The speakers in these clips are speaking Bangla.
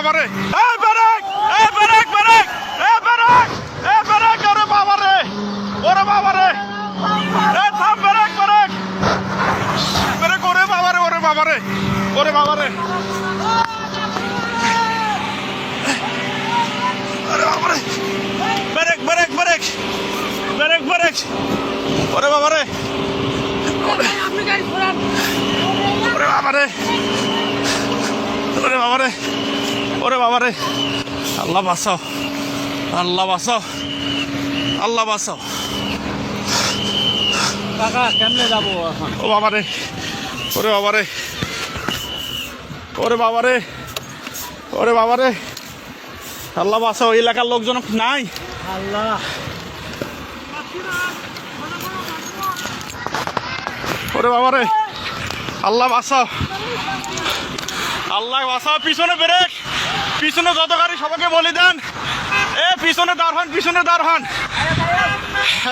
বাবারে, এই ব্রেক, এই ব্রেক, ব্রেক, এই ব্রেক, এই ব্রেক, ওরে বাবারে, ওরে বাবারে, এই থাম, ব্রেক, ব্রেক, ব্রেক, ওরে বাবারে, ওরে বাবারে, ওরে বাবারে, ওরে বাবারে, brake, brake, brake, brake, brake, ওরে বাবারে, ওরে বাবারে, ওরে বাবারে, ওরে বাবারে, আল্লাহ বাঁচাও, আল্লাহ বাঁচাও, আল্লাহ বাঁচাও। কাকা কেমনে যাবো এখন? ও বাবারে, ওরে বাবারে, ওরে বাবারে, ওরে বাবারে, আল্লাহ বাঁচাও। এই এলাকার লোকজন নাই। আল্লাহ, ওরে বাবারে, আল্লাহ বাঁচাও, আল্লাহ বাঁচাও। পিছনে ব্রেক, পিছনে যত গাড়ি সবাইকে বলে দেন, এ পিছনে দাঁড় হন, পিছনে দাঁড় হন।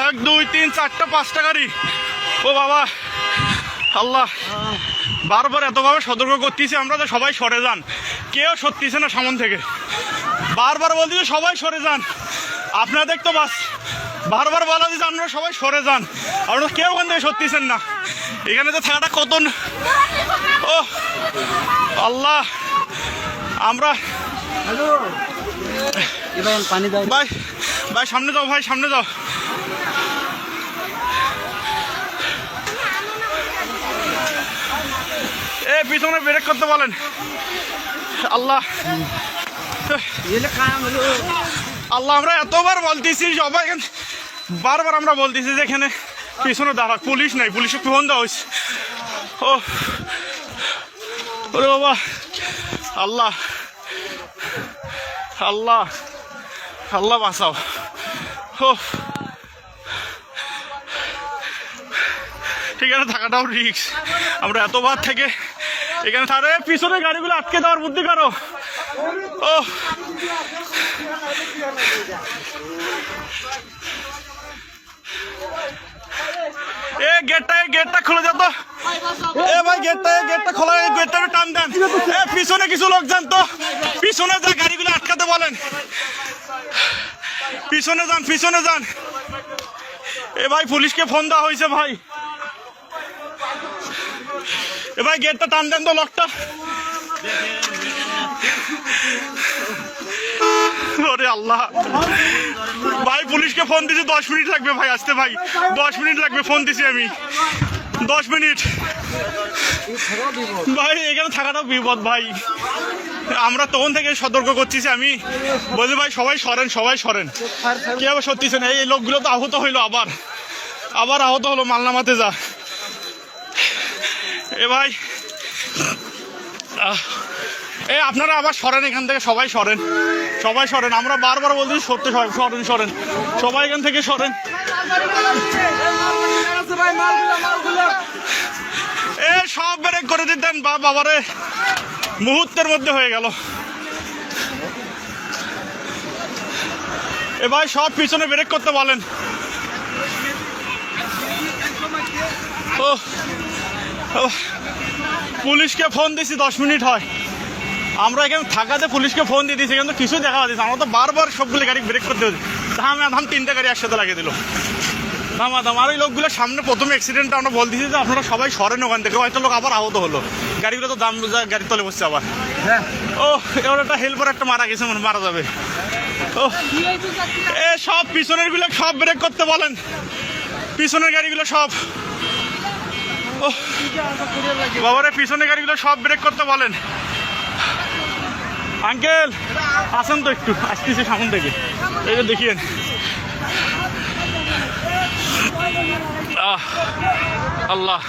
1 2 3 4টা 5টা গাড়ি। ও বাবা, আল্লাহ বারবার এতভাবে সতর্ক করতেছি আমরা যে সবাই সরে যান, কেউ সরতেছে না সামন থেকে। বারবার বলতেছি সবাই সরে যান, আপনাদের তো বাস বারবার বলা দিচ্ছে আপনারা সবাই সরে যান, আপনারা কেউ ওখান থেকে সরতেছেন না। এখানে তো থাকাটা কত, ও আল্লাহ, আমরা পানি দাও ভাই, ভাই সামনে যাও, ভাই সামনে যাও। এ পিছনে ব্রেক করতে বলেন। আল্লাহ, আল্লাহ আমরা এতবার বলতেছি সবাই, বারবার আমরা বলতেছি যে এখানে পিছনে দাঁড়া, পুলিশ নাই, পুলিশে ফোন দেওয়া হয়েছে। ও ওরে বাবা, আল্লাহ, আল্লাহ, আল্লাহ বাঁচাও। ও এখানে থাকাটাও রিস্ক, আমরা এতবার থেকে এখানে তারে পিছনে গাড়িগুলো আটকে দেওয়ার বুদ্ধি করো। ও এ গেটটা খুলে যেত। এ ভাই গেটটা খোলা, গেটটা টান দেন। এ পিছনে কিছু লোক যান তো, পিছনে যা গাড়িগুলো আটকাতে বলেন, পিছনে যান, পিছনে যান। এ ভাই পুলিশকে ফোন দেওয়া হয়েছে ভাই। এ ভাই গেটটা টান দেন তো, লকটা। ওরে আল্লাহ, ভাই পুলিশকে ফোন দিছি, 10 মিনিট লাগবে ভাই আসতে, ভাই 10 মিনিট লাগবে, ফোন দিছি আমি 10 মিনিট। ভাই এখানে থাকাটাও বিপদ ভাই, আমরা তখন থেকে সতর্ক করছি। আমি বলি ভাই সবাই সরেন, সবাই সরেন, কে আবার সত্যিছে না। এই লোকগুলো তো আহত হইলো, আবার আহত হলো, মালনামাতে যা। এ ভাই এ আপনারা আবার সরেন এখান থেকে, সবাই সরেন, সবাই সরেন। আমরা বারবার বলছি সরতে, সরেন, সরেন, সবাই এখান থেকে সরেন। এ সব ব্রেক করে দিতেন বাবারে, মুহূর্তের মধ্যে হয়ে গেল। এ ভাই সব পিছনে ব্রেক করতে বলেন। ও পুলিশকে ফোন দিছি, 10 মিনিট হয়। আমরা এখানে থাকাতে পুলিশকে ফোন দিয়ে দিয়েছি, কিন্তু কিছু দেখা যাচ্ছে। আমরা তো বারবার সবগুলো গাড়ি ব্রেক করতে হচ্ছে, ধাম 3টা গাড়ি একসাথে লাগিয়ে দিল, ধাম। আর ওই লোকগুলো সামনে প্রথমে অ্যাক্সিডেন্টটা আমরা বলতেছি যে আপনারা সবাই সরেন ওখান থেকে, হয়তো লোক আবার আহত হলো, গাড়িগুলো তো দাম গাড়ির তলে বসছে আবার। ও এবার একটা হেল্পার একটা মারা গেছে, মারা যাবে। ও এ সব পিছনের গুলো সব ব্রেক করতে বলেন, পিছনের গাড়িগুলো সব। ও বাবারে, পিছনের গাড়িগুলো সব ব্রেক করতে বলেন। আঙ্কেল আসেন তো, একটু আসতেছি সামন থেকে, এই যে দেখিয়েন। আল্লাহ।